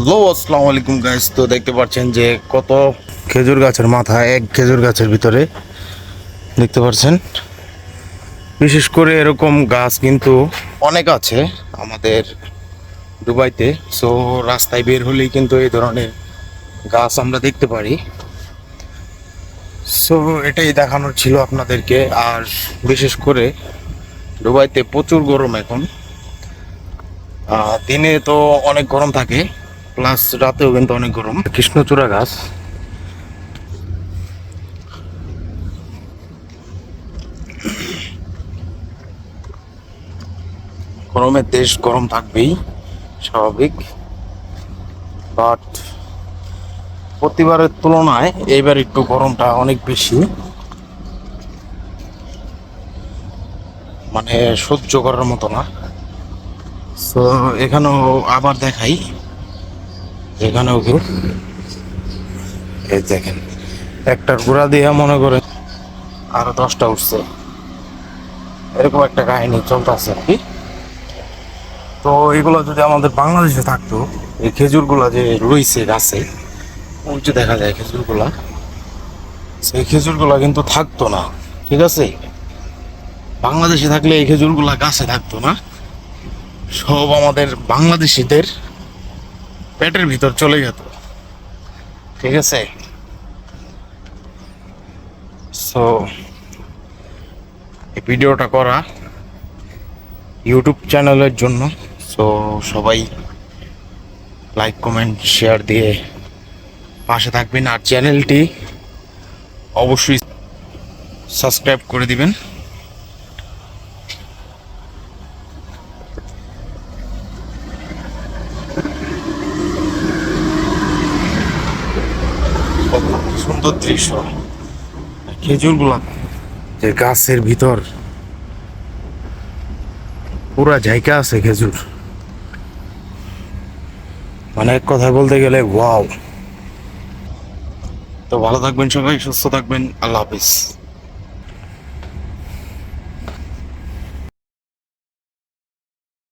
আসসালামু আলাইকুম গাইস। তো দেখতে পাচ্ছেন যে কত খেজুর গাছের মাথা, এক খেজুর গাছের ভিতরে দেখতে পাচ্ছেন। বিশেষ করে এরকম গাছ কিন্তু অনেক আছে আমাদের দুবাইতে। সো রাস্তায় বের হলেই কিন্তু এই ধরনের গাছ আমরা দেখতে পারি। সো এটাই দেখানোর ছিল আপনাদেরকে। আর বিশেষ করে দুবাইতে প্রচুর গরম এখন। দিনে তো অনেক গরম থাকে, প্লাস রাতেও কিন্তু অনেক গরম। কৃষ্ণচূড়া গাছ, গরমের দেশ, গরম থাকবেই স্বাভাবিক। বাট প্রতিবারের তুলনায় এইবার একটু গরমটা অনেক বেশি, মানে সহ্য করার মতো না। তো এখানেও আবার দেখাই, এখানেও এই দেখেন একটার গোড়া দিয়ে মনে করেন আরো 10টা উঠছে, এরকম একটা কাহিনী চলতেছে আর কি। তো এগুলো যদি আমাদের বাংলাদেশে থাকতো, এই খেজুরগুলা যে রয়েছে গাছে, ওই যে দেখা যায় খেজুরগুলা, সেই খেজুরগুলা কিন্তু থাকতো না। ঠিক আছে, বাংলাদেশে থাকলে এই খেজুরগুলা গাছে থাকতো না, সব আমাদের বাংলাদেশিদের পেটের ভিতর চলে যেত। ঠিক আছে, সো এই ভিডিওটা করা ইউটিউব চ্যানেলের জন্য। সো সবাই লাইক কমেন্ট শেয়ার দিয়ে পাশে থাকবেন, আর চ্যানেলটি অবশ্যই সাবস্ক্রাইব করে দিবেন। কি সুন্দর দৃশ্য, খেজুরগুলা যে গাছের ভিতর পুরা জায়গা আছে খেজুর, মানে এক কথা বলতে গেলে ওয়াও। তো ভালো থাকবেন সবাই, সুস্থ থাকবেন, আল্লাহ হাফিজ।